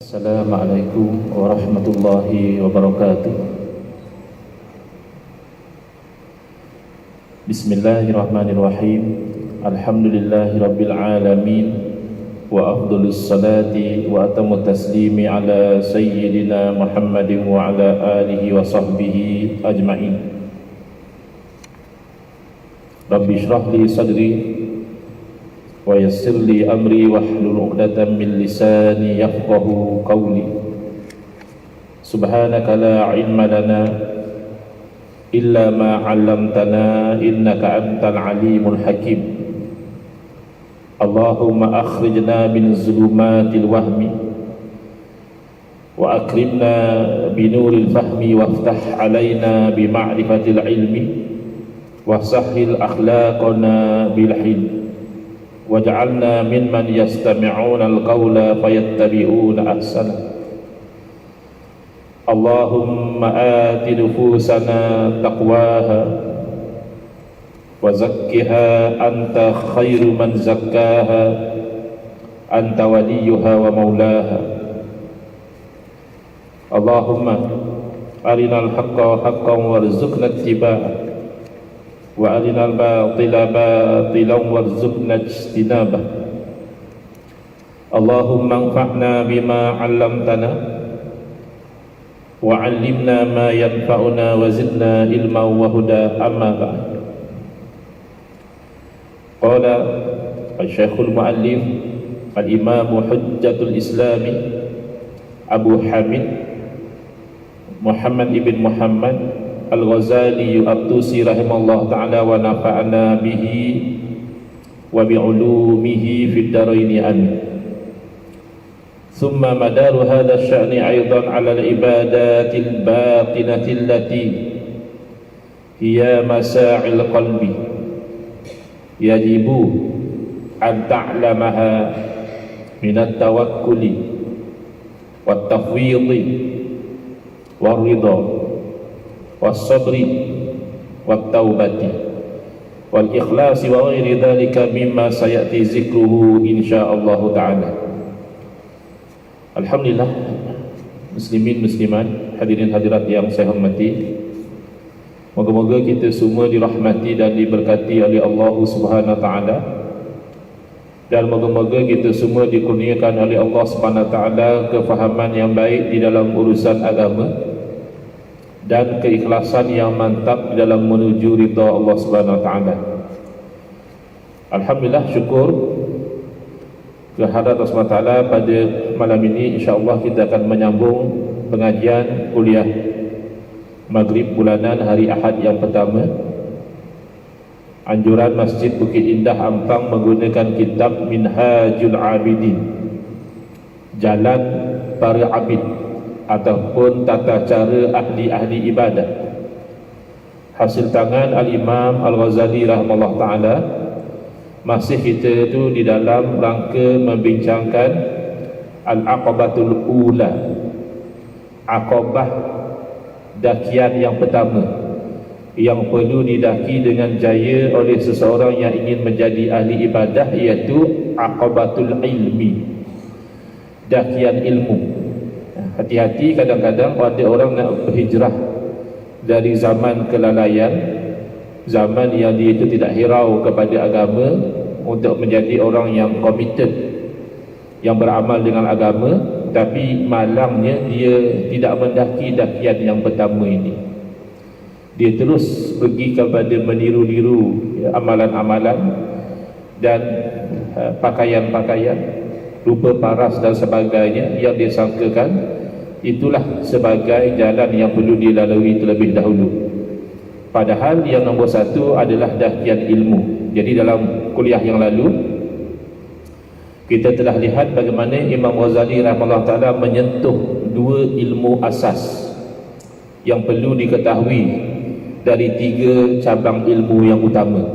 Assalamualaikum warahmatullahi wabarakatuh. Bismillahirrahmanirrahim. Alhamdulillahi rabbil alamin. Wa afdalus salati wa atamut taslimi ala sayyidina Muhammadin wa ala alihi wa sahbihi ajma'in. Rabbi shrah li sadri wa yassir li amri wahlul 'uqdatam min lisani yafqahu qawli. Subhanaka la 'ilma lana illa ma 'allamtana innaka antal alimul hakim. Allahumma akhrijna min zulumatil wahmi wa akrimna binuril fahmi waftah 'alaina bi ma'rifatil ilmi wa sahhil akhlaqana bil hilm waj'alna mimman yastami'una al-qawla fayattabi'una ahsana. Allahumma ati nufusana taqwaha wa zakkiha anta khairu man zakkaha anta waliyuha wa maulaha. Allahumma arinal haqqa haqqan warzuqna ittiba'ah wa arinal batila batilan warzuqna ijtinabah. Allahumma anfa'na bima 'allamtana wa 'allimna ma yanfa'una wa zidna ilman wa huda. Amma ba'd. Qala al-Syekhul Mu'allif al-Imam Hujjatul Islami Abu Hamid Muhammad ibn Muhammad Al-Ghazali At-Tusi rahimahullah ta'ala wa nafa'ana bihi wa bi'ulumihi fid daraini amin. Thumma madaru hadha sya'ni aidan 'ala al-ibadatil batinati allati hiya masa'il qalbi yajibu an ta'lamaha min at-tawakkuli wat-tafwidhi war-ridha was-sabri wat-taubati wal-ikhlasi wa ghairi dhalika mimma sayati zikruhu insyaallah ta'ala. Alhamdulillah, muslimin muslimat, hadirin hadirat yang saya hormati, moga-moga kita semua dirahmati dan diberkati oleh Allah Subhanahu wa taala, dan moga-moga kita semua dikurniakan oleh Allah Subhanahu wa taala kefahaman yang baik di dalam urusan agama dan keikhlasan yang mantap di dalam menuju ridha Allah Subhanahu wa taala. Alhamdulillah, syukur kehadirat Allah Subhanahu wa taala. Pada malam ini insya-Allah kita akan menyambung pengajian kuliah Maghrib bulanan hari Ahad yang pertama. Anjuran Masjid Bukit Indah Ampang menggunakan kitab Minhajul Abidin, Jalan Para Abid, ataupun tata cara ahli-ahli ibadah, hasil tangan Al-Imam Al-Ghazali rahimahullah ta'ala. Masih kita itu di dalam rangka membincangkan Al-Aqabatul Ula, Aqabah dakian yang pertama yang perlu didaki dengan jaya oleh seseorang yang ingin menjadi ahli ibadah, iaitu Aqabatul Ilmi, dakian ilmu. Hati-hati, kadang-kadang ada orang nak berhijrah dari zaman kelalaian, zaman yang dia itu tidak hirau kepada agama, untuk menjadi orang yang committed, yang beramal dengan agama, tapi malangnya dia tidak mendaki dakian yang pertama ini. Dia terus pergi kepada meniru-niru amalan-amalan dan pakaian-pakaian, rupa paras dan sebagainya yang dia sangkakan itulah sebagai jalan yang perlu dilalui terlebih dahulu. Padahal yang nombor satu adalah dakian ilmu. Jadi dalam kuliah yang lalu kita telah lihat bagaimana Imam Ghazali rahimahullah ta'ala menyentuh dua ilmu asas yang perlu diketahui dari tiga cabang ilmu yang utama,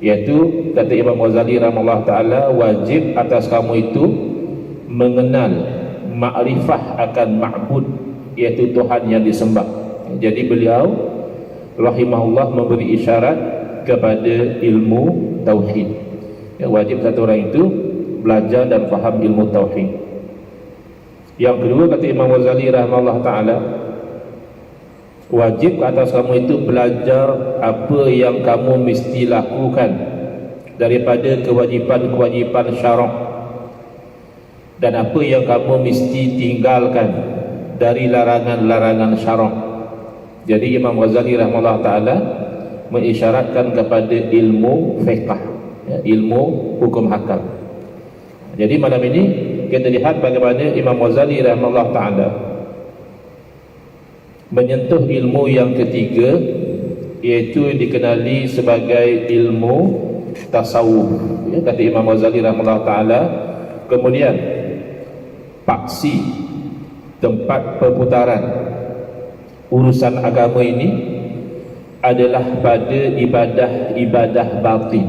iaitu kata Imam Ghazali rahimahullah ta'ala, wajib atas kamu itu mengenal makrifah akan ma'bud, iaitu Tuhan yang disembah. Jadi beliau rahimahullah memberi isyarat kepada ilmu tauhid. Ya, wajib satu orang itu belajar dan faham ilmu tauhid. Yang kedua, kata Imam Ghazali rahimahullah ta'ala, wajib atas kamu itu belajar apa yang kamu mesti lakukan daripada kewajipan-kewajipan syarak, dan apa yang kamu mesti tinggalkan dari larangan-larangan syarak. Jadi Imam Ghazali rahimahullah ta'ala mengisyaratkan kepada ilmu fiqh, ya, ilmu hukum hakam. Jadi malam ini kita lihat bagaimana Imam Ghazali rahimahullah ta'ala menyentuh ilmu yang ketiga, iaitu dikenali sebagai ilmu tasawuf, ya, kata Imam Ghazali rahimahullah ta'ala. Kemudian paksi, tempat perputaran urusan agama ini adalah pada ibadah batin.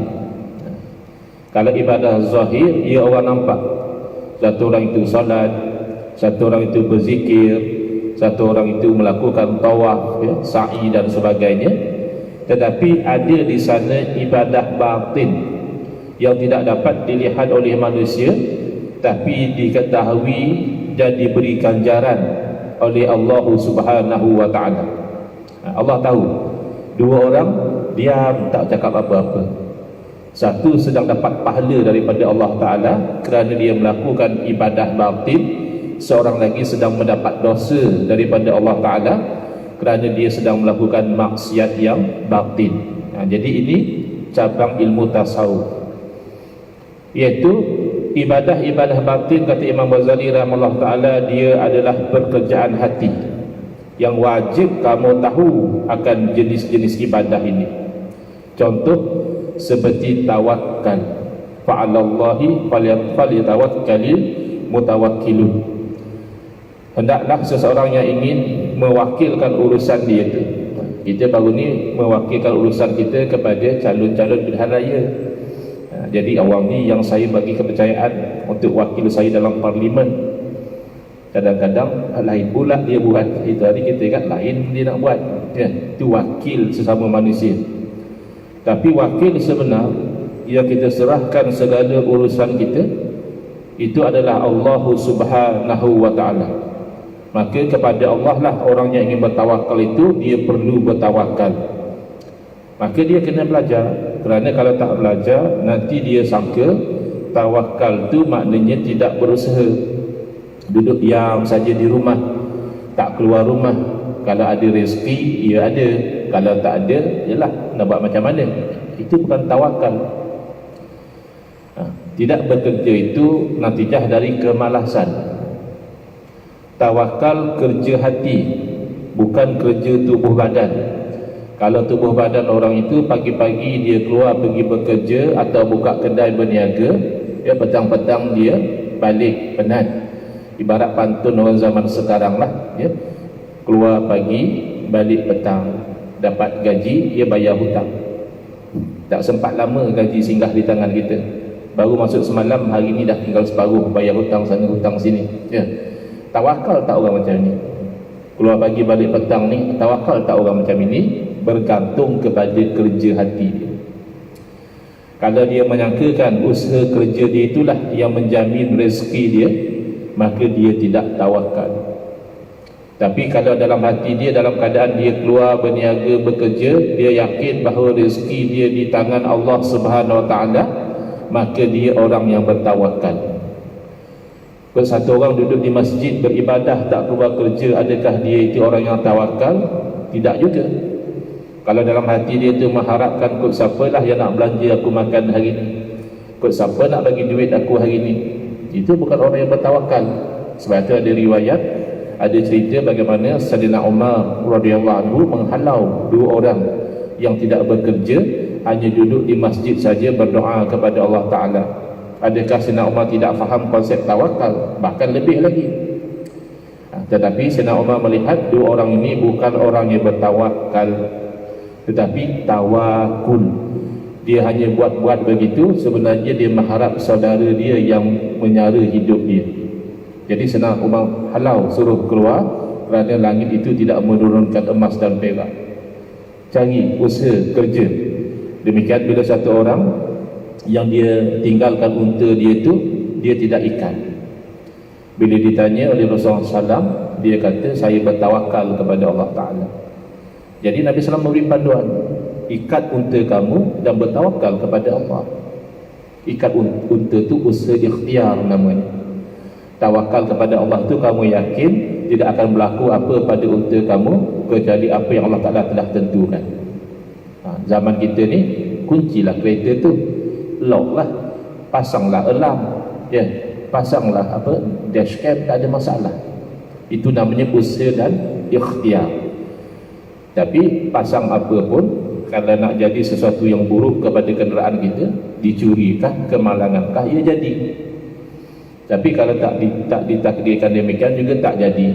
Kalau ibadah zahir, ia orang nampak, satu orang itu salat, satu orang itu berzikir, satu orang itu melakukan tawaf, ya, sa'i dan sebagainya. Tetapi ada di sana ibadah batin yang tidak dapat dilihat oleh manusia, tapi diketahui dan diberi ganjaran oleh Allah Subhanahu wa ta'ala. Allah tahu dua orang diam tak cakap apa-apa, satu sedang dapat pahala daripada Allah Ta'ala kerana dia melakukan ibadah batin, seorang lagi sedang mendapat dosa daripada Allah Ta'ala kerana dia sedang melakukan maksiat yang batin. Jadi ini cabang ilmu tasawuf, iaitu ibadah-ibadah batin, kata Imam Ghazali rahimahullah ta'ala, dia adalah pekerjaan hati yang wajib kamu tahu akan jenis-jenis ibadah ini. Contoh seperti tawakal, fa'alallahi falyatawakkalil mutawakkilun. Hendaklah seseorang yang ingin mewakilkan urusan dia itu, kita baru ni mewakilkan urusan kita kepada calon-calon pilihan raya. Jadi awam ni yang saya bagi kepercayaan untuk wakil saya dalam parlimen, kadang-kadang lain pula dia buat. Itu hari kita kan lain dia nak buat, ya, itu wakil sesama manusia. Tapi wakil sebenar yang kita serahkan segala urusan kita itu adalah Allah Subhanahu wa ta'ala. Maka kepada Allah lah orang yang ingin bertawakal itu dia perlu bertawakal. Maka dia kena belajar, kerana kalau tak belajar nanti dia sangka tawakal tu maknanya tidak berusaha, duduk diam saja di rumah, tak keluar rumah. Kalau ada rezeki ia ada, kalau tak ada, yalah nak buat macam mana. Itu bukan tawakal. Tidak bekerja itu natijah dari kemalasan. Tawakal kerja hati, bukan kerja tubuh badan. Kalau tubuh badan orang itu pagi-pagi dia keluar pergi bekerja atau buka kedai berniaga, ya, petang-petang dia balik penat. Ibarat pantun orang zaman sekarang lah, ya, keluar pagi balik petang, dapat gaji, ia bayar hutang. Tak sempat lama gaji singgah di tangan kita, baru masuk semalam, hari ni dah tinggal separuh, bayar hutang sana hutang sini, ya. Tawakal tak orang macam ni? Keluar pagi balik petang ni, tawakal tak orang macam ini? Bergantung kepada kerja hati dia. Kalau dia menyangkakan usaha kerja dia itulah yang menjamin rezeki dia, maka dia tidak tawakal. Tapi kalau dalam hati dia, dalam keadaan dia keluar berniaga bekerja, dia yakin bahawa rezeki dia di tangan Allah Subhanahu wa ta'ala, maka dia orang yang bertawakal. Kalau satu orang duduk di masjid beribadah tak keluar kerja, adakah dia itu orang yang tawakal? Tidak juga. Kalau dalam hati dia itu mengharapkan kot siapalah yang nak belanja aku makan hari ni, kot siapa nak bagi duit aku hari ni, itu bukan orang yang bertawakal. Sebab itu ada riwayat, ada cerita bagaimana Sayyidina Umar radhiyallahu anhu menghalau dua orang yang tidak bekerja, hanya duduk di masjid saja berdoa kepada Allah Ta'ala. Adakah Sayyidina Umar tidak faham konsep tawakal? Bahkan lebih lagi. Tetapi Sayyidina Umar melihat dua orang ini bukan orang yang bertawakal, tetapi tawakul. Dia hanya buat-buat begitu, sebenarnya dia mengharap saudara dia yang menyara hidup dia. Jadi Sayyidina Umar halau, suruh keluar, kerana langit itu tidak menurunkan emas dan perak. Cari usaha kerja. Demikian bila satu orang yang dia tinggalkan unta dia itu, dia tidak ikan. Bila ditanya oleh Rasulullah SAW, dia kata, saya bertawakal kepada Allah Ta'ala. Jadi Nabi SAW memberi panduan, ikat unta kamu dan bertawakal kepada Allah. Ikat unta tu usaha ikhtiar namanya. Tawakal kepada Allah tu kamu yakin tidak akan berlaku apa pada unta kamu kecuali apa yang Allah Ta'ala telah tentukan. Zaman kita ni, kuncilah kereta tu, lock lah, pasanglah alarm, ya, pasanglah apa dashcam, tak ada masalah. Itu namanya usaha dan ikhtiar. Tapi pasang apa pun, kalau nak jadi sesuatu yang buruk kepada kenderaan kita, dicurikah, kemalangankah, ia jadi. Tapi kalau tak ditakdirkan demikian juga tak jadi.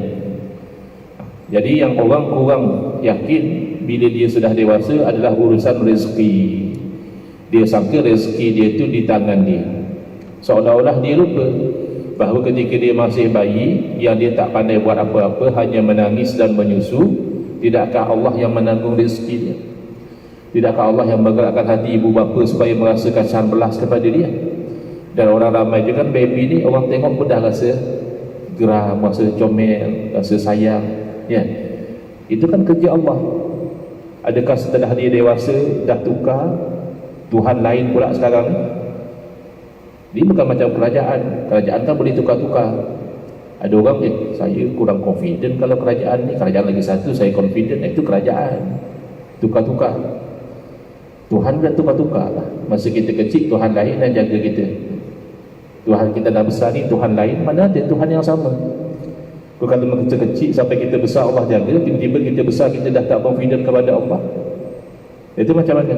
Jadi yang orang kurang yakin bila dia sudah dewasa adalah urusan rezeki. Dia sangka rezeki dia itu di tangan dia, seolah-olah dia lupa bahawa ketika dia masih bayi, yang dia tak pandai buat apa-apa, hanya menangis dan menyusu, tidakkah Allah yang menanggung rezeki dia? Tidakkah Allah yang menggerakkan hati ibu bapa supaya merasa kasihan belas kepada dia? Dan orang ramai juga kan, baby ni orang tengok pun dah rasa geram, rasa comel, rasa sayang, ya. Itu kan kerja Allah. Adakah setelah dia dewasa dah tukar Tuhan lain pula sekarang ni? Dia bukan macam kerajaan. Kerajaan kan boleh tukar-tukar. Ada orang, saya kurang confident kalau kerajaan ni, kerajaan lagi satu saya confident, itu kerajaan. Tukar-tukar. Tuhan kan tukar-tukar lah. Masa kita kecil, Tuhan lain yang jaga kita. Tuhan kita dah besar ni, Tuhan lain, mana ada Tuhan yang sama. Kalau kita kecil sampai kita besar Allah jaga, tiba-tiba kita besar kita dah tak confident kepada Allah, itu macam mana?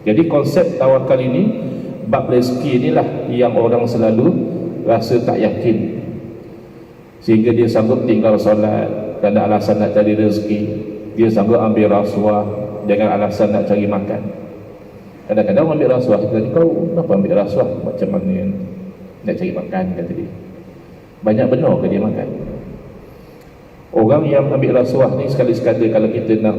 Jadi konsep tawakal ini, bab rezeki inilah yang orang selalu rasa tak yakin, sehingga dia sanggup tinggal solat kerana alasan nak cari rezeki. Dia sanggup ambil rasuah dengan alasan nak cari makan. Kadang-kadang ambil rasuah, kita kata, kau kenapa ambil rasuah? Macam mana nak cari makan, kata dia. Banyak benar ke dia makan? Orang yang ambil rasuah ni sekali-sekala kalau kita nak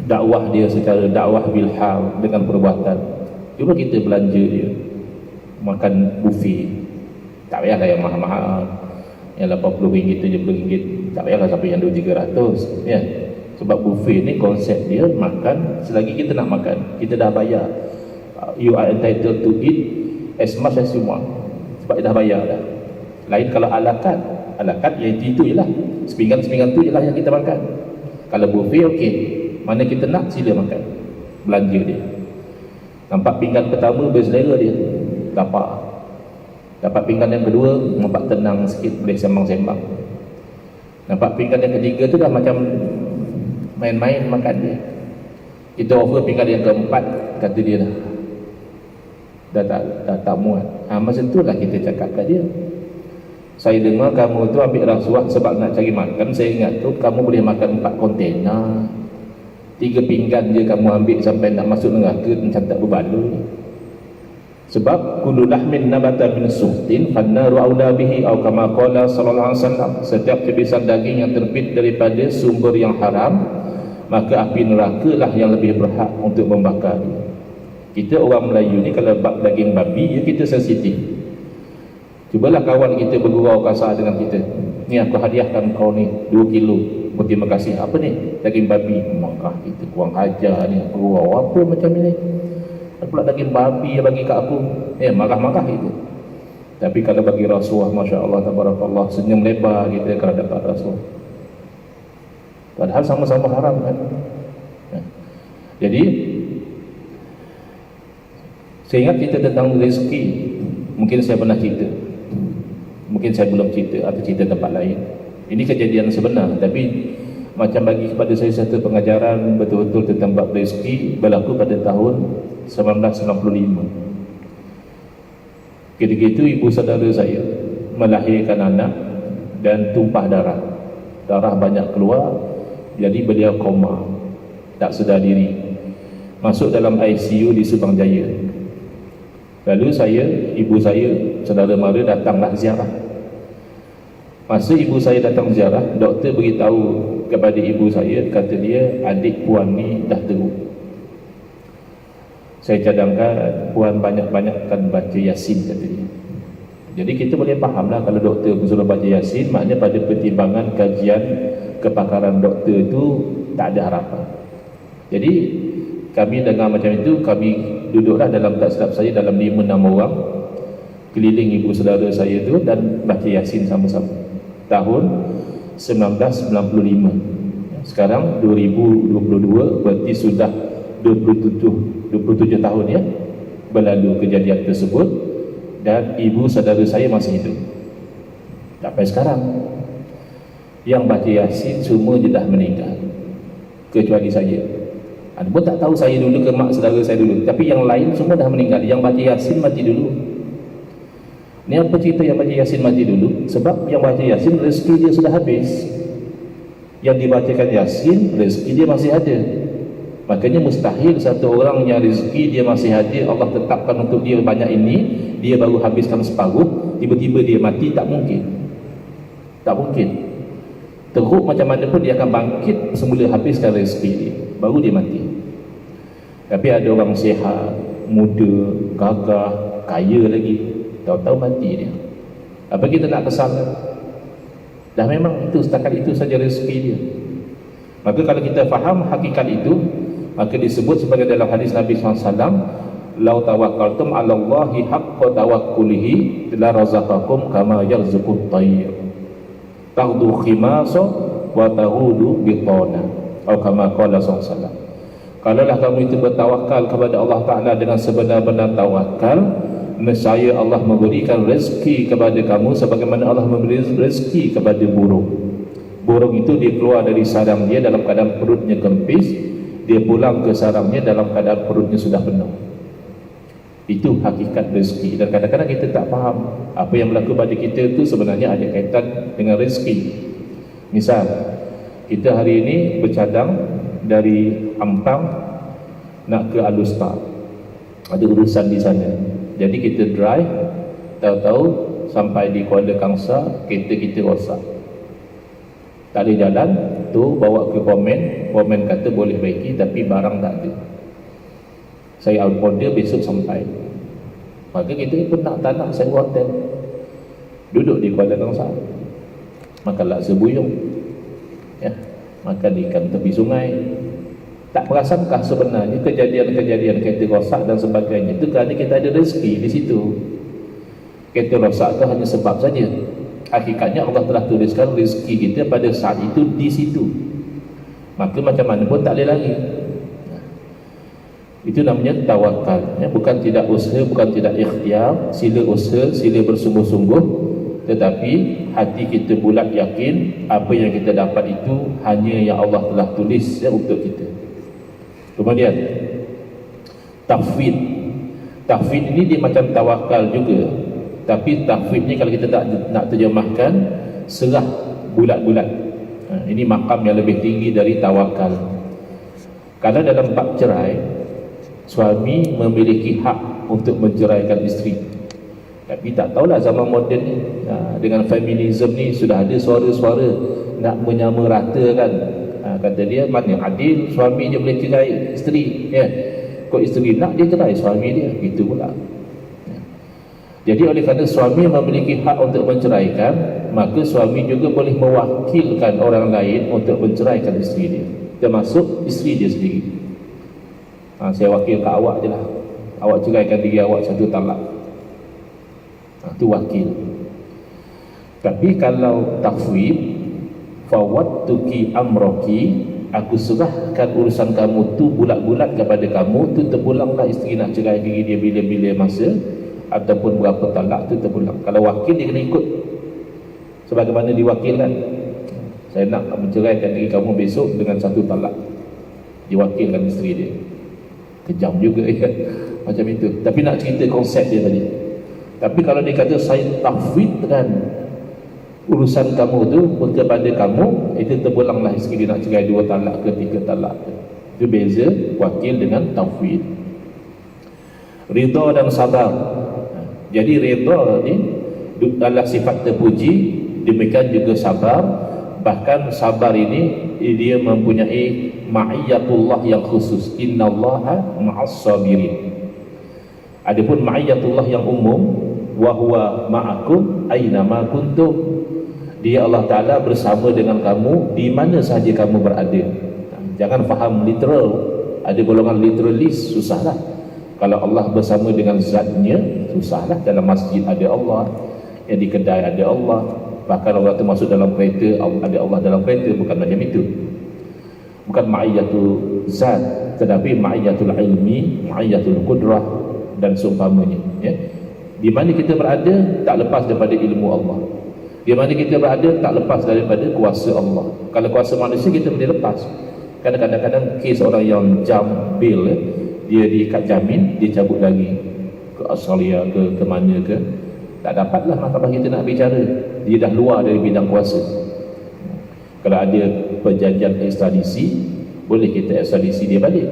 dakwah dia secara dakwah bilhal dengan perbuatan, cuba kita belanja dia makan buffet. Tak payahlah yang mahal-mahal, yang RM80, RM70, tak payahlah sampai yang RM200-300, ya. Sebab buffet ni konsep dia makan selagi kita nak makan, kita dah bayar. You are entitled to eat as much as you want, sebab dah bayar dah. Lain kalau alakat ya itu je lah, sepinggan-sepinggan tu je lah yang kita makan. Kalau buffet okey, mana kita nak sila makan, belanja dia. Nampak pinggan pertama berselera dia, dapat pinggan yang kedua nampak tenang sikit, boleh sembang-sembang. Nampak pinggan yang ketiga tu dah macam main-main makan dia. Kita offer pinggan yang keempat, kata dia dah tak muat. Masa tu lah kita cakap kat dia, saya dengar kamu tu ambil rasuah sebab nak cari makan. Saya ingat tu kamu boleh makan 4 kontena, 3 pinggan je kamu ambil sampai nak masuk neraka macam tak berbaloi. Sebab kullu lahmin nabata min suhtin fannaru aula bihi, atau kama qala sallallahu alaihi wasallam, setiap tebisan daging yang terbit daripada sumber yang haram, maka api neraka lah yang lebih berhak untuk membakar dia. Kita orang Melayu ni kalau bab daging babi, ya kita sensitif. Cubalah kawan kita bergurau kasar dengan kita, ni aku hadiahkan kau ni 2 kilo, berterima kasih. Apa ni? Daging babi. Maka kita kurang ajar ni, bergurau apa macam ni, pula daging babi yang bagi kat aku, marah-marah itu. Tapi kalau bagi rasuah, Masya Allah, tabarakallah, senyum lebar kita kalau dapat rasuah, padahal sama-sama haram kan. Jadi saya ingat kita tentang rezeki, mungkin saya pernah cerita, mungkin saya belum cerita atau cerita tempat lain. Ini kejadian sebenar, tapi macam bagi kepada saya satu pengajaran betul-betul tentang bab rezeki, berlaku pada tahun 1995. Ketika itu ibu saudara saya melahirkan anak dan tumpah darah banyak keluar, jadi beliau koma, tak sedar diri, masuk dalam ICU di Subang Jaya. Lalu ibu saya, saudara mara datanglah ziarah. Masa ibu saya datang ziarah, doktor beritahu kepada ibu saya, kata dia, adik puan ni dah teruk. Saya cadangkan puan banyak-banyakkan baca Yasin, kata dia. Jadi kita boleh fahamlah kalau doktor suruh baca Yasin, maknanya pada pertimbangan kajian kepakaran doktor itu tak ada harapan. Jadi kami dengar macam itu, kami duduklah dalam, tak silap saya, dalam 5-6 orang keliling ibu saudara saya tu dan baca Yasin sama-sama tahun 1995. Sekarang 2022, berarti sudah 27 tahun ya berlalu kejadian tersebut, dan ibu saudara saya masih hidup sampai sekarang. Yang baca Yasin semua je dah meninggal kecuali saya. Ada pun tak tahu saya dulu ke mak saudara saya dulu, tapi yang lain semua dah meninggal. Yang baca Yasin mati dulu. Ni apa cerita yang baca Yasin mati dulu? Sebab yang baca Yasin rezeki dia sudah habis. Yang dibacakan Yasin rezeki dia masih ada. Makanya mustahil satu orang yang rezeki dia masih ada, Allah tetapkan untuk dia banyak ini, dia baru habiskan separuh, tiba-tiba dia mati. Tak mungkin. Tak mungkin. Teruk macam mana pun dia akan bangkit semula habiskan rezeki dia, baru dia mati. Tapi ada orang sihat, muda, gagah, kaya lagi, tahu-tahu mati dia. Apa kita nak kesal? Dah memang itu, setakat itu saja rezeki dia. Maka kalau kita faham hakikat itu, maka disebut sebagai dalam hadis Nabi SAW, lau tawakkaltum ala Allahi haqqa tawakkulihi la razaqakum kama yarzuqut tayr taghdu khimasa wa tahudu bitana, atau kama qala SAW. Kalaulah kamu itu bertawakal kepada Allah Ta'ala dengan sebenar-benar tawakal, nescaya Allah memberikan rezeki kepada kamu sebagaimana Allah memberi rezeki kepada burung. Burung itu dia keluar dari sarang dia dalam keadaan perutnya kempis, dia pulang ke sarangnya dalam keadaan perutnya sudah penuh. Itu hakikat rezeki. Dan kadang-kadang kita tak faham apa yang berlaku pada kita itu sebenarnya ada kaitan dengan rezeki. Misal, kita hari ini bercadang dari Ampang nak ke Alustar, ada urusan di sana. Jadi kita drive, tahu-tahu sampai di Kuala Kangsar kereta kita rosak, tak ada jalan tu, bawa ke Pomen kata boleh baiki tapi barang tak ada. Saya order besok sampai. Maka kita pun tak nak sewa hotel, duduk di Kuala Kangsar, makan laksa buyung ya, makan ikan tepi sungai. Tak perasankah sebenarnya kejadian-kejadian kereta rosak dan sebagainya itu kerana kita ada rezeki di situ? Kereta rosak itu hanya sebab saja. Hakikatnya Allah telah tuliskan rezeki kita pada saat itu di situ. Maka macam mana pun tak boleh lagi. Itu namanya tawakal ya, bukan tidak usaha, bukan tidak ikhtiar. Sila usaha, sila bersungguh-sungguh, tetapi hati kita bulat yakin apa yang kita dapat itu hanya yang Allah telah tulis ya, untuk kita. Kemudian tafwid. Tafwid ini dia macam tawakal juga, tapi tafwid ni kalau kita tak nak terjemahkan, serah bulat-bulat. Ini makam yang lebih tinggi dari tawakal. Kalau dalam bab cerai, suami memiliki hak untuk menceraikan isteri. Tapi tak tahulah zaman moden ni dengan feminism ni sudah ada suara-suara nak menyamaratakan. Kata dia, mana adil suami dia boleh cerai isteri ya. Kok isteri nak dia cerai suami dia, gitu pula ya. Jadi oleh kerana suami memiliki hak untuk menceraikan, maka suami juga boleh mewakilkan orang lain untuk menceraikan isteri dia, termasuk isteri dia sendiri. Saya wakil ke awak je lah, awak ceraikan diri awak satu talak, itu wakil. Tapi kalau tafwid, fawattuki amroki, aku serahkan urusan kamu tu bulat-bulat kepada kamu tu, terpulanglah isteri nak cerai diri dia bila-bila masa ataupun berapa talak tu terpulang. Kalau wakil dia kena ikut sebagaimana diwakilkan. Saya nak menceraikan diri kamu besok dengan satu talak, diwakilkan isteri dia. Kejam juga ya, macam itu. Tapi nak cerita konsep dia tadi. Tapi kalau dia kata saya tafwidkan urusan kamu tu kepada kamu, itu terpulanglah isteri dia nak cerai 2 talak ke 3 talak. Itu beza wakil dengan tafwid. Ridha dan sabar. Jadi ridha ni adalah sifat terpuji, demikian juga sabar. Bahkan sabar ini dia mempunyai ma'iyatullah yang khusus, innallaha ma'as sabirin. Adapun ma'iyatullah yang umum, wa huwa ma'akum aina ma kuntum. Dia Allah Ta'ala bersama dengan kamu di mana sahaja kamu berada. Jangan faham literal. Ada golongan literalis, susahlah. Kalau Allah bersama dengan zatnya, susahlah. Dalam masjid ada Allah, yang di kedai ada Allah, bahkan Allah tu masuk dalam kereta, ada Allah dalam kereta. Bukan macam itu. Bukan ma'iyyatul zat, tetapi ma'iyyatul ilmi, ma'iyyatul qudrah dan seumpamanya, ya. Di mana kita berada tak lepas daripada ilmu Allah. Di mana kita berada tak lepas daripada kuasa Allah. Kalau kuasa manusia kita boleh lepas. Kadang-kadang kes orang yang jam bil, ya, dia diikat jamin, dia cabut lagi ke Australia ke mana ke, tak dapatlah mahkamah kita nak bicara. Dia dah luar dari bidang kuasa. Kalau ada perjanjian ekstradisi, boleh kita ekstradisi dia balik.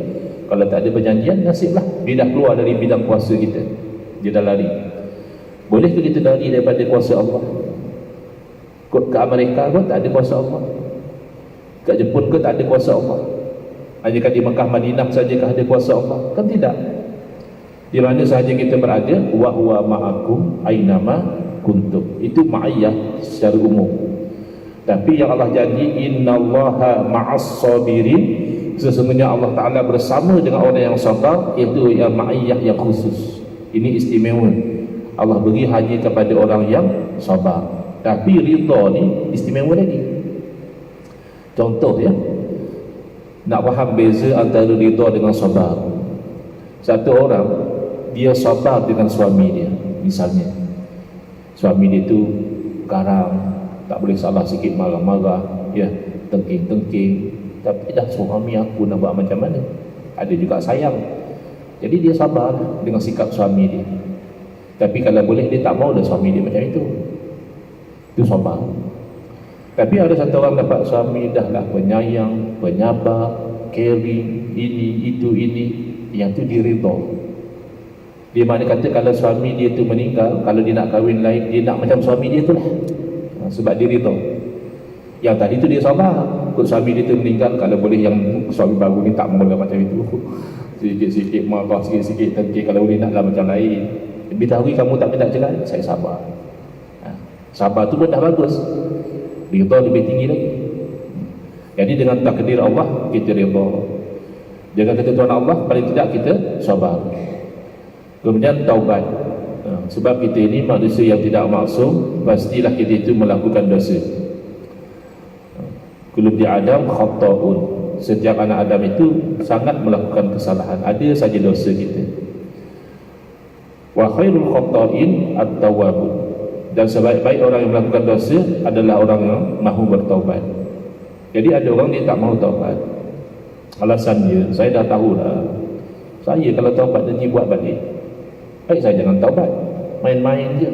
Kalau tak ada perjanjian, nasiblah, dia dah keluar dari bidang kuasa kita, dia dah lari. Boleh ke kita lari daripada kuasa Allah? Ke Amerika pun tak ada kuasa Allah, ke Jepun ke tak ada kuasa Allah. Hanya di Mekah Madinah sajakah ada kuasa Allah? Kan tidak. Di mana sahaja kita berada, wa huwa ma'akum ainama kuntum. Itu ma'iyah secara umum. Tapi yang Allah janji, innallaha ma'as sabirin, sesungguhnya Allah Ta'ala bersama dengan orang yang sabar. Itu yang ma'iyah yang khusus. Ini istimewa. Allah beri hanya kepada orang yang sabar. Tapi rida ni istimewa lagi. Contoh, ya, nak faham beza antara rida dengan sabar. Satu orang dia sabar dengan suami dia, misalnya suami dia tu garang, tak boleh salah sikit marah-marah, ya, tengking-tengking, tapi dah suami aku nak buat macam mana. Ada juga sayang, jadi dia sabar dengan sikap suami dia. Tapi kalau boleh dia tak mau dah suami dia macam itu sabar. Tapi ada satu orang dapat suami dah lah penyayang, penyabar, caring, ini, itu, ini, yang tu dia rida. Dia mana kata kalau suami dia tu meninggal, kalau dia nak kahwin lain, dia nak macam suami dia tu lah. Sebab dia rida. Yang tadi tu dia sabar. Kalau suami dia tu meninggal, kalau boleh yang suami baru ni tak mula macam itu. Sikit-sikit marah, sikit-sikit tengking, kalau boleh naklah macam lain. Lebih tahu kamu tak minta cerai, saya sabar. Sabar tu pun dah bagus. Rida lebih tinggi lagi. Jadi dengan takdir Allah kita rida, dengan ketentuan Allah paling tidak kita sabar. Kemudian taubat. Sebab kita ini manusia yang tidak maksum, pastilah kita itu melakukan dosa. Kullu bni Adam khata'un. Setiap anak Adam itu sangat melakukan kesalahan. Ada saja dosa kita. Wa khairul khata'in at-tawwabun. Dan sebaik-baik orang yang melakukan dosa adalah orang yang mahu bertaubat. Jadi ada orang dia tak mahu taubat. Alasan dia, saya dah tahu dah, saya kalau taubat nanti buat balik. Baik saya jangan taubat, main-main je.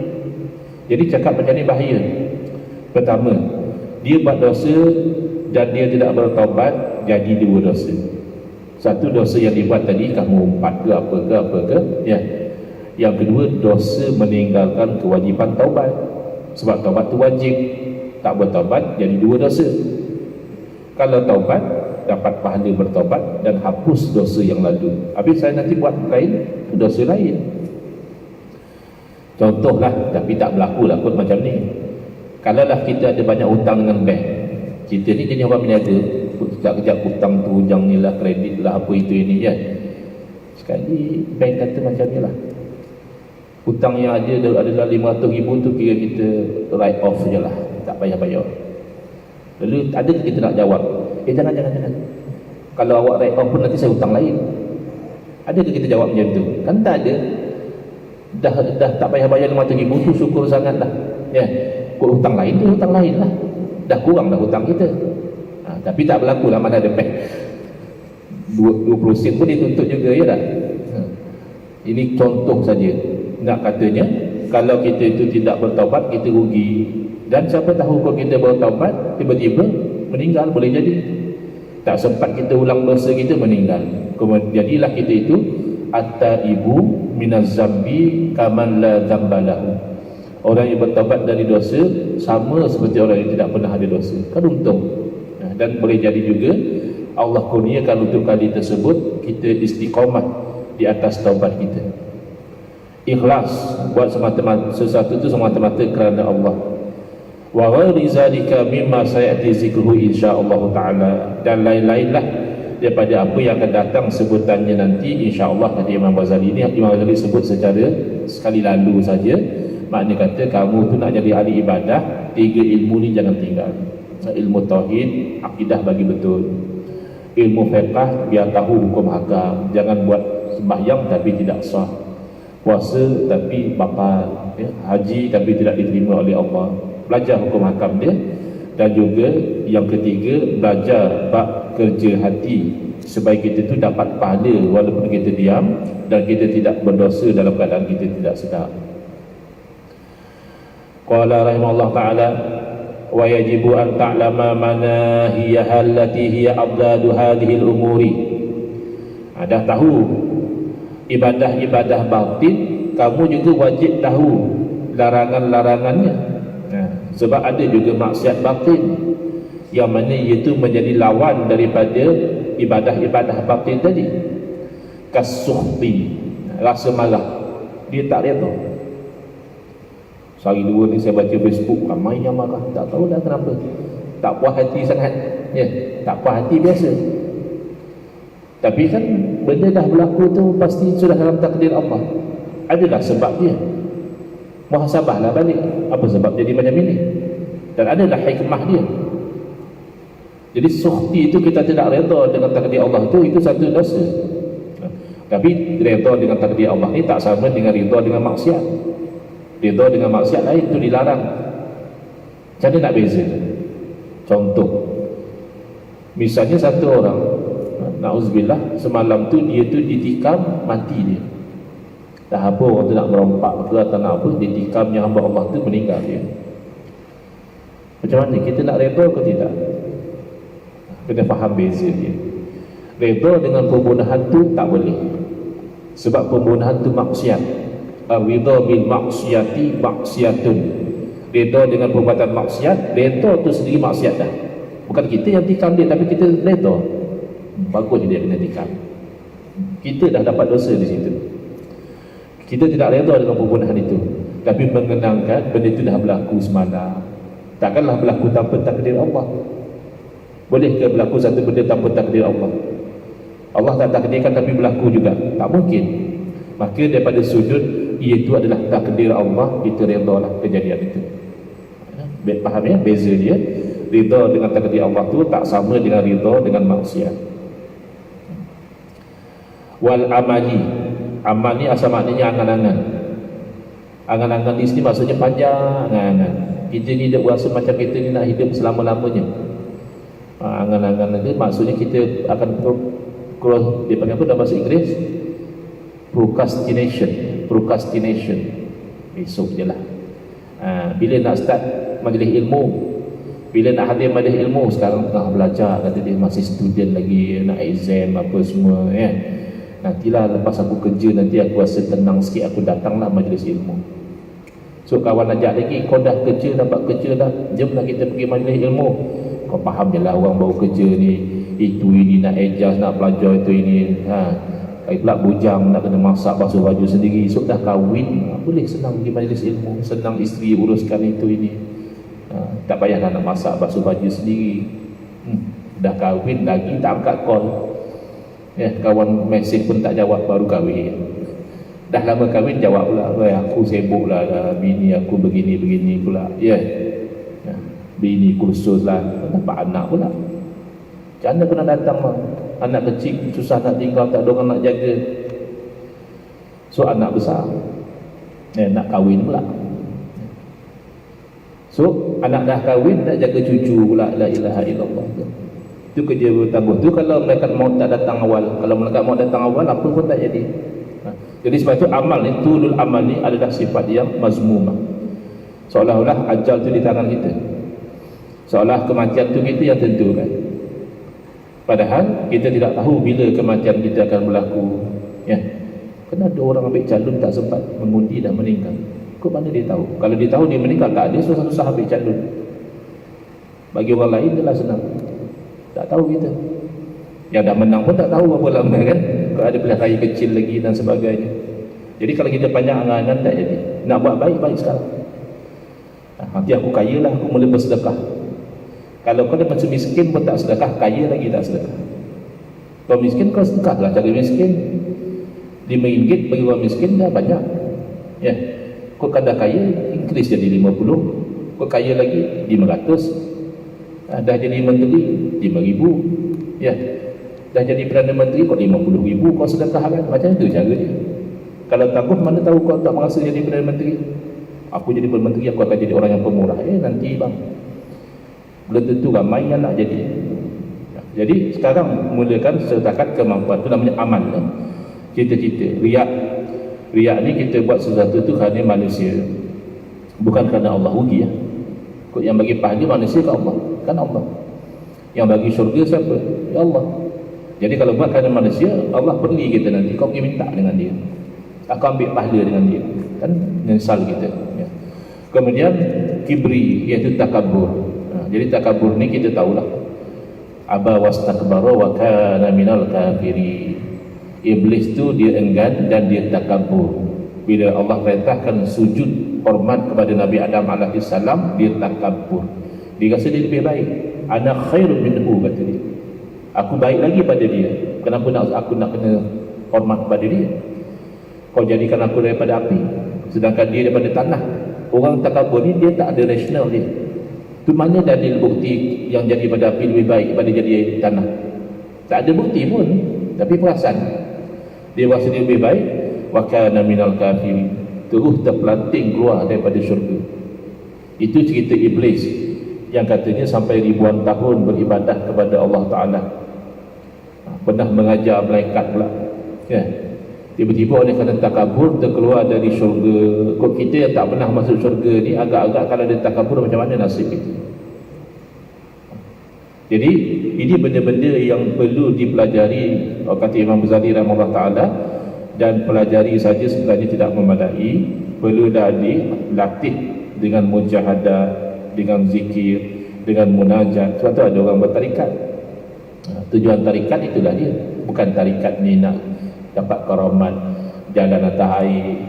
Jadi cakap macam ni bahaya. Pertama, dia buat dosa dan dia tidak bertaubat, jadi dua dosa. Satu dosa yang dibuat tadi, kamu umpat ke apa ke, ya. Yang kedua, dosa meninggalkan kewajipan taubat. Sebab taubat tu wajib. Tak bertaubat, jadi dua dosa. Kalau taubat, dapat pahala bertaubat dan hapus dosa yang lalu. Habis saya nanti buat lain, dosa lain. Contohlah, tapi tak berlaku lah kot macam ni. Kalaulah kita ada banyak hutang dengan bank. Kita ni jenis orang meniaga, kejap-kejap hutang tu, hujang ni lah, kredit lah, apa itu ini, ya. Sekali bank kata macam ni lah, hutang yang ada adalah 500,000 tu kira kita write off je lah, tak payah bayar. Lalu ada kita nak jawab, jangan. Kalau awak write off pun nanti saya hutang lain. Ada kita jawab macam tu? Kan tak ada. Dah tak payah bayar 500,000 tu syukur sangat lah, ya. Kau hutang lain tu hutang lain lah. Dah kurang dah hutang kita. Tapi tak berlaku lah, mana ada bank 20 sen pun dituntut juga, ya tak? Ini contoh saja. Nak katanya, kalau kita itu tidak bertaubat, kita rugi. Dan siapa tahu kalau kita bertaubat, tiba-tiba meninggal, boleh jadi. Tak sempat kita ulang dosa, kita meninggal. Kemudian jadilah kita itu at-taibu minaz zambi kaman la zambalahu. Orang yang bertaubat dari dosa sama seperti orang yang tidak pernah ada dosa. Kan untung. Dan boleh jadi juga Allah kurniakan untuk kali tersebut kita istiqamah di atas taubat kita. ikhlas buat semata-mata sesuatu itu semata-mata kerana Allah. Wa ghairi zalika mimma sayati zikruhu insyaallah taala, dan lain-lainlah daripada apa yang akan datang sebutannya nanti insyaallah. Kata Imam Ghazali ni, Imam Ghazali sebut secara sekali lalu saja. Maknanya kata kamu tu nak jadi ahli ibadah, 3 ilmu ni jangan tinggal. Ilmu tauhid, akidah bagi betul. Ilmu fiqh, biar tahu hukum hakam. Jangan buat sembahyang tapi tidak sah, puasa tapi batal, ya? Haji tapi tidak diterima oleh Allah. Belajar hukum hakam dia. Dan juga yang ketiga, belajar bab kerja hati supaya kita tu dapat pahala walaupun kita diam, dan kita tidak berdosa dalam keadaan kita tidak sedar. Qala rahimahullah ta'ala, wa yajibu an ta'lama manahiyaha allati hiya abdadu hadhihi al-umuri. Dah tahu ibadah-ibadah batin, kamu juga wajib tahu larangan-larangannya. Sebab ada juga maksiat batin yang mana iaitu menjadi lawan daripada ibadah-ibadah batin tadi. Kasuhti, rasa marah, dia tak redha. Sehari dua ni saya baca Facebook, ramai yang marah, tak tahu dah kenapa. Tak puas hati sangat, ya, tak puas hati biasa. Tapi kan benda dah berlaku tu pasti sudah dalam takdir Allah. Adalah sebab dia. Muhasabahlah balik, apa sebab jadi macam ini, dan adalah hikmah dia. Jadi suhti itu, kita tidak redha dengan takdir Allah tu, itu satu dosa. Tapi redha dengan takdir Allah ni tak sama dengan redha dengan maksiat. Redha dengan maksiat lain, itu dilarang. Macam mana nak beza? Contoh, misalnya satu orang, na'udzubillah, semalam tu dia tu ditikam, mati dia. Dah apa orang tu nak merompak ke atau nak apa, dia tikamnya hamba Allah tu, meninggal dia. Macam mana? Kita nak redha ke tidak? Kena faham beza dia. Redha dengan pembunuhan tu tak boleh, sebab pembunuhan tu maksiat. Ridha bil maksiati maksiatun. Redha dengan perbuatan maksiat, redha tu sendiri maksiat dah. Bukan kita yang tikam dia, tapi kita redha. Bagus dia kena tikam. Kita dah dapat dosa di situ. Kita tidak redha dengan pembunuhan itu, tapi mengenangkan benda itu dah berlaku semalam. Takkanlah berlaku tanpa takdir Allah. Bolehkah berlaku satu benda tanpa takdir Allah? Allah tak takdirkan tapi berlaku juga? Tak mungkin. Maka daripada sudut iaitu adalah takdir Allah, kita redhalah kejadian itu. Faham ya beza dia? Redha dengan takdir Allah tu tak sama dengan redha dengan maksiat. Wal amali, amal ni asal maknanya angan-angan. Angan-angan di sini maksudnya panjang angan-angan. Kita ni tak berasa macam kita ni nak hidup selama-lamanya. Angan-angan itu maksudnya kita akan dia panggil apa dalam bahasa Inggeris? Procrastination. Besok je lah. Bila nak start majlis ilmu, bila nak hadir majlis ilmu, sekarang tengah belajar, kata dia masih student lagi, nak exam apa semua, ya. Nantilah lepas aku kerja, nanti aku rasa tenang sikit, aku datanglah majlis ilmu. So kawan ajak lagi, kau dah kerja, dapat kerja dah, jomlah kita pergi majlis ilmu. Kau faham je lah orang baru kerja ni, itu ini nak adjust, nak belajar itu ini. Kaya pula bujang, nak kena masak, basuh baju sendiri. Esok dah kahwin, boleh senang pergi majlis ilmu, senang isteri uruskan itu ini. Tak payahlah nak masak, basuh baju sendiri. Dah kahwin lagi tak angkat call, ya, kawan mesej pun tak jawab, baru kahwin. Dah lama kahwin jawab pula, aku sibuk lah, bini aku begini-begini pula, ya. Bini kursus lah, dapat anak pula. Macam mana pun nak datang lah. Anak kecil susah nak tinggal, tak ada orang nak jaga. So anak besar, nak kahwin pula. So anak dah kahwin, nak jaga cucu pula. La ilaha illallah. Itu kerja bertangguh. Tu kalau malaikat maut tak datang awal. Kalau malaikat maut datang awal, apa pun tak jadi. Jadi sebab itu amal ni, tulul amal ni adalah sifat yang mazmumah. Seolah-olah ajal tu di tangan kita, seolah kematian tu kita yang tentukan. Padahal kita tidak tahu bila kematian kita akan berlaku, ya. Kena ada orang ambil calon tak sempat mengundi dan meninggal. Kok mana dia tahu? Kalau dia tahu dia meninggal, tak ada susah-susah ambil calon. Bagi orang lain adalah senang. Tak tahu kita. Yang dah menang pun tak tahu apa lama kan. Kalau ada pilihan raya kecil lagi dan sebagainya. Jadi kalau kita panjang angan-angan tak jadi. Nak buat baik-baik sekarang. Nanti aku kaya lah, aku mula bersedekah. Kalau kau dah macam miskin pun tak sedekah, kaya lagi tak sedekah. Kau miskin kau sedekah lah, cari miskin RM5 bagi orang miskin dah banyak. Ya. Kau kan dah kaya, increase jadi 50. Kau kaya lagi 500. Dah jadi menteri 5,000. Ya. Dah jadi Perdana Menteri kau 50,000 kau sedekah kan. Macam itu cara dia. Kalau takut mana tahu kau tak merasa jadi Perdana Menteri. Aku jadi Perdana Menteri aku akan jadi orang yang pemurah. Nanti bang, belum tentu ramai yang nak jadi. Jadi sekarang mulakan setakat kemampuan. Itu namanya amal. Cita-cita. Riak ni kita buat sesuatu tu kerana manusia, bukan kerana Allah rugi ya. Yang bagi pahala manusia ke Allah, kan Allah. Yang bagi syurga siapa? Ya Allah. Jadi kalau buat kerana manusia, Allah beri kita nanti. Kau pergi minta dengan dia, aku ambil pahala dengan dia, kan menyesal kita ya. Kemudian kibri, iaitu takabur. Jadi takabur ni kita tahulah, aba wastakbara wa kana minal kafirin. Iblis tu dia enggan dan dia takabur. Bila Allah perintahkan sujud hormat kepada Nabi Adam AS, dia takabur. Dia rasa dia lebih baik. Ana khairun minhu, kata dia. Aku baik lagi pada dia. Kenapa aku nak kena hormat kepada dia? Kau jadikan aku daripada api, sedangkan dia daripada tanah. Orang takabur ni dia tak ada rasional dia. Tu mana dalil bukti yang jadi pada api lebih baik daripada jadi tanah? Tak ada bukti pun, tapi perasan dia rasa dia lebih baik. Wa kana minal kafirin, terus terpelanting keluar daripada syurga. Itu cerita iblis yang katanya sampai ribuan tahun beribadah kepada Allah Ta'ala. Pernah mengajar malaikat pula ya. Tiba-tiba oleh kerana takabur terkeluar dari syurga. Kok kita yang tak pernah masuk syurga ni, agak-agak kalau dia takabur macam mana nasib itu? Jadi ini benda-benda yang perlu dipelajari, kata Imam Ghazali rahimahullah ta'ala. Dan pelajari saja sebenarnya tidak memadai. Perlu dah dilatih dengan mujahadah, dengan zikir, dengan munajat. Sebab tu ada orang bertarikat. Tujuan tarikat itulah dia. Bukan tarikat ni nak dapat karamat, jalan atas air,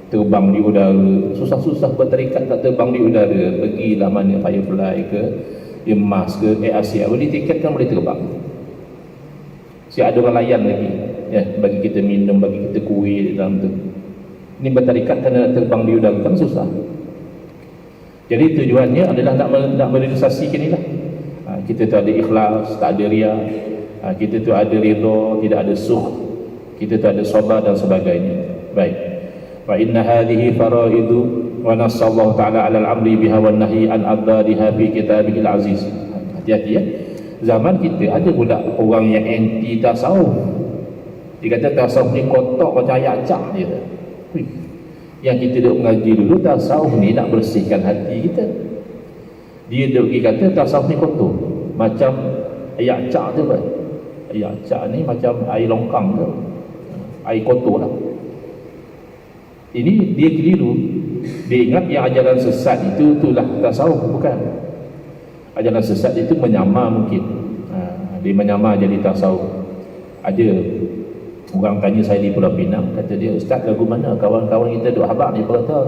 terbang di udara. Susah-susah bertarikat tak terbang di udara. Pergilah mana Firefly ke Emas ke Asia, boleh tiket kan boleh terbang. Si ada orang layan lagi ya, bagi kita minum, bagi kita kuih dalam tu. Ini bertarikat kerana nak terbang di udara kan susah. Jadi tujuannya adalah nak merealisasikan inilah. Kita tu ada ikhlas, tak ada riya. Kita tu ada redha, tidak ada sukh. Kita tu ada sabar dan sebagainya. Baik. Wa inna hadhihi faraidu wa nasallahu ta'ala 'ala al-amri biha wan nahyi an adadiha fi kitabihil aziz. Hati-hati ya. Zaman kita ada pula orang yang anti tasawuf. Dia kata tasawuf ni kotak macam ayat cak dia. Yang kita duk mengaji dulu, tasawuf ni nak bersihkan hati kita. Dia duk kata tasawuf ni kotor, macam ayat cak tu kan. Ayat cak ni macam air longkang tu, air kotor lah. Ini dia keliru. Dia ingat yang ajaran sesat itu itulah tasawuf, bukan. Ajaran sesat itu menyamar mungkin. Dia menyamar jadi tasawuf. Ada orang tanya saya di Pulau Pinang, kata dia, Ustaz lagu mana kawan-kawan kita duk habaq ni? Dia kata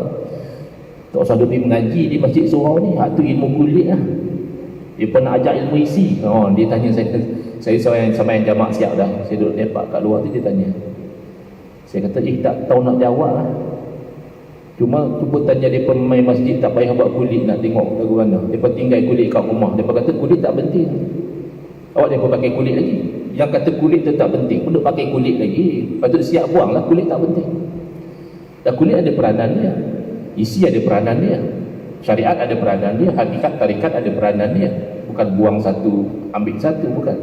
tak usah duk pergi mengaji di masjid surau ni, hak tu ilmu kulit lah. Dia pun nak ajak ilmu isi. Dia tanya saya sama yang jamak siap dah. Saya duduk lepak kat luar tu, dia tanya. Saya kata tak tahu nak jawab lah. Cuma cuba tanya dia pemain masjid, tak payah buat kulit nak tengok lagu mana. Dia pun tinggal kulit kat rumah. Dia pun kata kulit tak penting. Awak dia pun pakai kulit lagi. Yang kata kulit tu tak penting pun duk pakai kulit lagi. Patut siap buang lah, kulit tak penting. Dan kulit ada peranan dia, isi ada peranan dia, syariat ada peranan dia, hakikat tarikat ada peranan dia. Bukan buang satu ambil satu, bukan.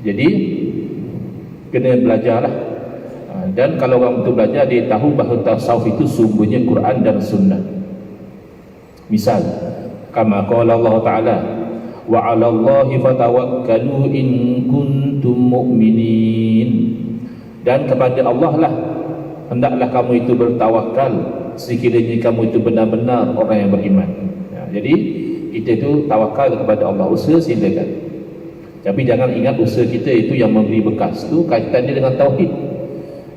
Jadi kena belajarlah. Dan kalau orang betul belajar, dia tahu bahawa tasawuf itu sumbernya Quran dan Sunnah. Misal kama qala Allah Ta'ala, wa 'ala Allahi fatawakkalu in kuntum mu'minin. Dan kepada Allah lah hendaklah kamu itu bertawakal sekiranya kamu itu benar-benar orang yang beriman. Jadi kita itu tawakal kepada Allah. Usaha silakan, tapi jangan ingat usaha kita itu yang memberi bekas. Tu kaitannya dengan tauhid.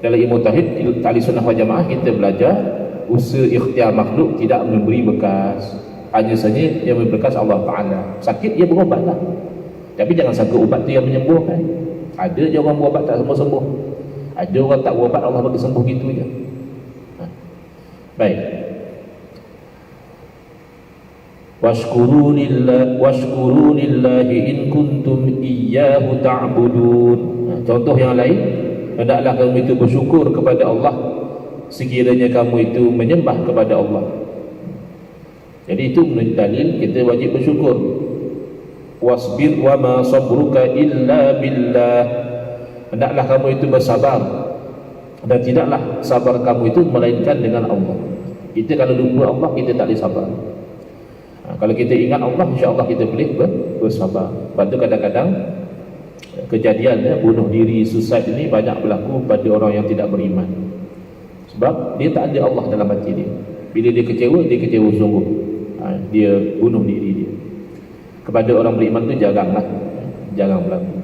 Dalam ilmu tauhid ahli sunnah wal jamaah kita belajar usaha ikhtiar makhluk tidak memberi bekas, hanya saja yang memberi bekas Allah Ta'ala. Sakit dia berobat lah, tapi jangan sangka ubat tu yang menyembuhkan. Ada je orang berobat tak sembuh-sembuh, ada orang tak berobat Allah bagi sembuh gitu je. Baik, washkuru lillahi in kuntum iyyahu ta'budun. Contoh yang lain, hendaklah kamu itu bersyukur kepada Allah sekiranya kamu itu menyembah kepada Allah. Jadi itu dalil kita wajib bersyukur. Wasbir wa ma sabruka illa billah. Hendaklah kamu itu bersabar, dan tidaklah sabar kamu itu melainkan dengan Allah. Kita kalau lupa Allah, kita tak boleh sabar. Kalau kita ingat Allah, insya-Allah kita boleh bersabar. Sebab tu kadang-kadang kejadian bunuh diri, suicide ini banyak berlaku pada orang yang tidak beriman. Sebab dia tak ada Allah dalam hati dia. Bila dia kecewa sungguh. Dia bunuh diri dia. Kepada orang beriman tu jarang berlaku.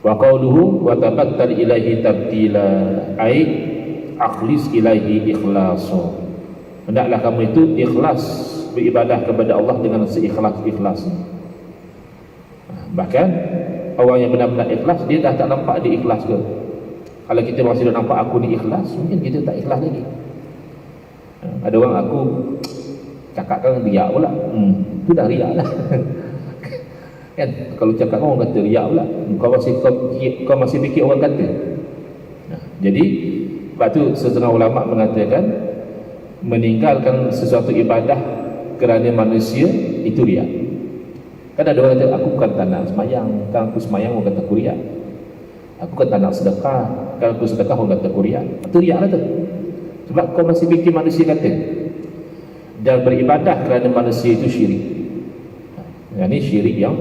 Wa qawluhu wa tabattal ilaihi tabtila, ai akhlis ilaihi ikhlasa. Hendaklah kamu itu ikhlas beribadah kepada Allah dengan seikhlas-ikhlasnya. Bahkan orang yang benar-benar ikhlas, dia dah tak nampak dia ikhlas ke. Kalau kita masih dah nampak aku ni ikhlas, mungkin kita tak ikhlas lagi. Ada orang aku cakap kan riak pula, itu dah riak lah. Kan kalau cakap orang kata riak pula, kau masih fikir orang kata. Jadi sebab tu setengah ulama mengatakan meninggalkan sesuatu ibadah kerana manusia itu riak. Kan ada orang kata aku bukan tak nak semayang, kan aku semayang orang kata aku riak. Aku kan tak nak sedekah, kalau aku sedekah orang kata aku riak. Itu riak lah tu. Sebab kau masih fikir manusia kata. Dan beribadah kerana manusia itu syirik. Yang ni syirik yang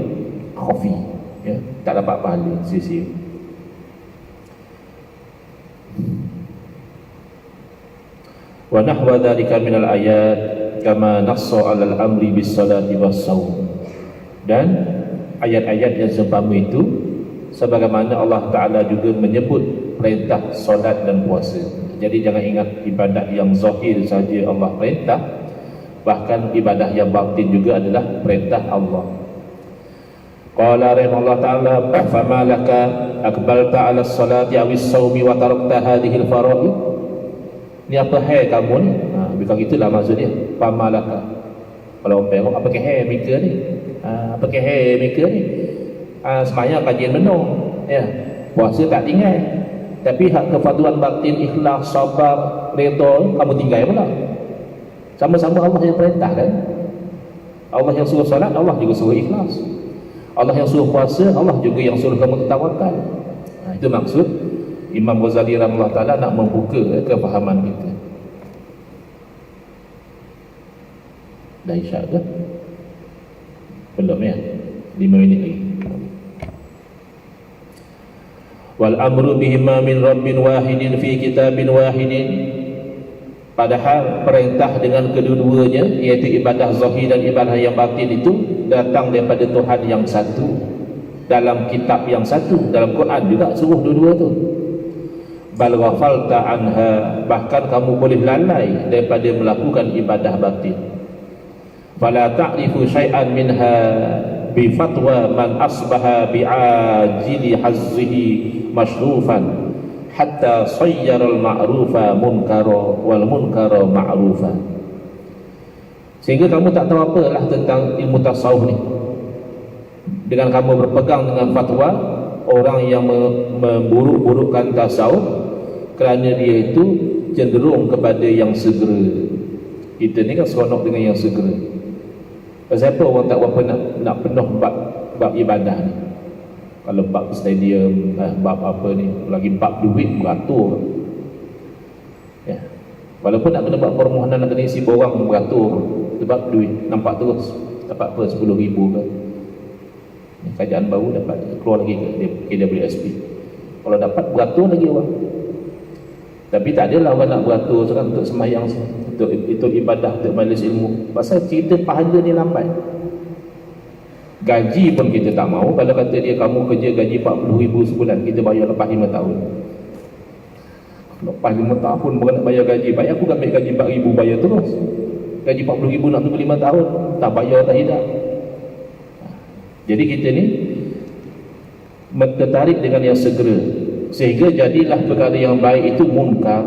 khafi, ya, tak dapat pahala, sia-sia. Wa nahwa dhalika minal ayat kama nassa 'alal amri bis salati was shaum. Dan ayat-ayat yang seumpama itu sebagaimana Allah Ta'ala juga menyebut perintah solat dan puasa. Jadi jangan ingat ibadah yang zahir saja Allah perintah, bahkan ibadah yang batin juga adalah perintah Allah. Qala rahimahullah ta'ala fama laka akbalta 'ala as-salati aw as-shaumi wa tarakta hadhihi al-fara'id. Ni apa hai kamu ni? Bukan gitulah maksudnya. Fama laka. Kalau orang tengok apa ke hai mereka ni? Apa ke hai mereka ni? Semayang kajian penuh, ya. Puasa tak tinggal. Tapi hak kefaduan batin, ikhlas, sabar, redha kamu tinggal pula. Sama-sama Allah yang perintah kan. Allah yang suruh salat, Allah juga suruh ikhlas. Allah yang suruh puasa, Allah juga yang suruh kamu tawakal. Itu maksud Imam Ghazali rahimahullah ta'ala nak membuka kefahaman kita. Dah isyak ke? Belum ya? 5 minit lagi. Wal amru bihima min rabbin wahidin fi kitabin wahidin. Padahal perintah dengan kedua-duanya, iaitu ibadah zahir dan ibadah yang batin itu datang daripada Tuhan yang satu, dalam kitab yang satu, dalam Quran juga suruh dua-dua tu. Bal ghafalta anha, bahkan kamu boleh lalai daripada melakukan ibadah batin. Fala ta'rifu syai'an minha bi fatwa man asbaha bi'ajili hazzihi mashrufan hatta sayyara al-ma'rufa munkara wal munkara ma'rufa. Sehingga kamu tak tahu apalah tentang ilmu tasawuf ni, dengan kamu berpegang dengan fatwa orang yang memburuk-burukkan tasawuf kerana dia itu cenderung kepada yang segera. Kita ni kan seronok dengan yang segera. Siapa orang tak berapa nak penuh bab ibadah ni? Kalau bab stadium, bab apa ni, lagi bab duit beratur. Ya. Walaupun nak kena buat permohonan, nak kena isi borang beratur sebab duit nampak terus. Dapat apa 10,000 ke? Kerajaan baru dapat keluar lagi ke KWSP. Kalau dapat beratur lagi orang. Tapi tak adalah orang nak beratur sekarang untuk sembahyang, untuk ibadah, untuk majlis ilmu. Pasal cerita pahala ni lambat. Gaji pun kita tak mau. Kalau kata dia kamu kerja gaji 40,000 sebulan, kita bayar lepas 5 tahun. Lepas 5 tahun bukan nak bayar gaji. Bayar aku kan ambil gaji 4,000 bayar terus. Gaji 40,000 nak tunggu 5 tahun, tak bayar tak hidup. Jadi kita ni tertarik dengan yang segera, sehingga jadilah perkara yang baik itu munkar,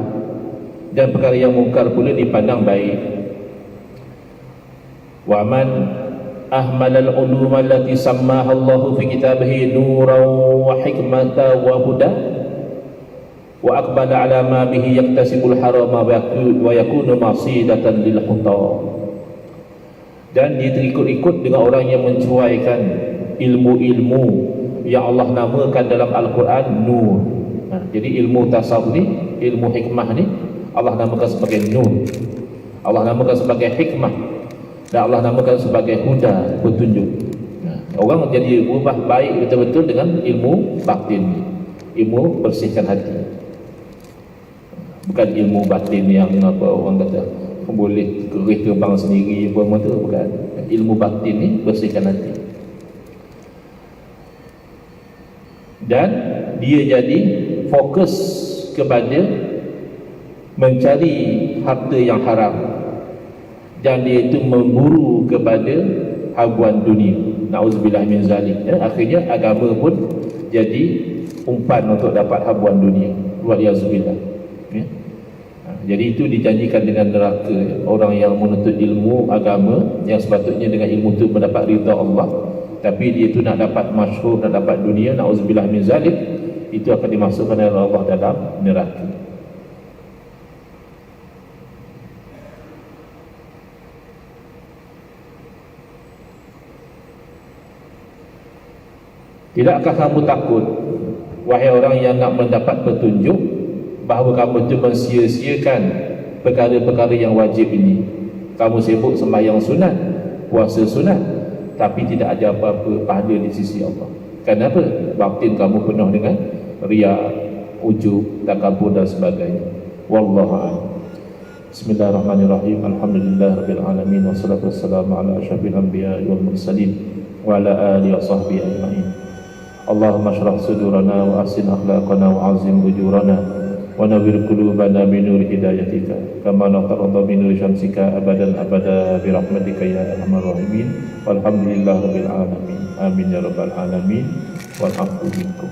dan perkara yang munkar pula dipandang baik. Wa man ahmala al-ulum allati sammaha Allah fi kitabihi nuran wa hikmatan wa huda wa aqbala ala ma bihi yaktasibul harama wa yakunu masidatan lil khuta. Dan dia terikut-ikut dengan orang yang mencuaikan ilmu-ilmu yang Allah namakan dalam Al-Quran nur. Jadi ilmu tasawuf ni, ilmu hikmah ni Allah namakan sebagai nur, Allah namakan sebagai hikmah, dan Allah namakan sebagai huda, petunjuk. Orang jadi berubah baik betul-betul dengan ilmu batin, ilmu bersihkan hati. Bukan ilmu batin yang apa orang kata boleh kerih terbang sendiri apa tu, bukan. Ilmu batin ni bersihkan hati. Dan dia jadi fokus kepada mencari harta yang haram, dan dia itu memburu kepada habuan dunia. Na'udzubillah min zalik. Akhirnya agama pun jadi umpan untuk dapat habuan dunia. Wa'iyahzubillah. Jadi itu dijanjikan dengan neraka orang yang menuntut ilmu agama, yang sepatutnya dengan ilmu itu mendapat ridha Allah, tapi dia itu nak dapat masyhur, nak dapat dunia. Na'udzubillah min zalik. Itu akan dimasukkan oleh Allah dalam neraka. Tidakkah kamu takut, wahai orang yang nak mendapat petunjuk, bahawa kamu itu mensia-siakan perkara-perkara yang wajib ini? Kamu sibuk sembahyang sunat, puasa sunat, tapi tidak ada apa-apa pahala di sisi Allah. Kenapa? Batin kamu penuh dengan riya, ujub, takabur dan sebagainya. Wallahu a'lam. Bismillahirrahmanirrahim. Alhamdulillahirabbil alamin, wassalatu wassalamu ala asyrafil anbiya'i wal mursalin wa ala alihi wa sahbihi ajma'in. Allahumma shrah sudurana wa ahsin akhlaqana wa azim ujurana wa nawwir qulubana bi nur hidayatika kama tarda bi nur syamsika abadan abada bi rahmatika ya arhamar rahimin. Walhamdulillahirabbil alamin. Amin ya rabbal alamin. Wal afwu minkum.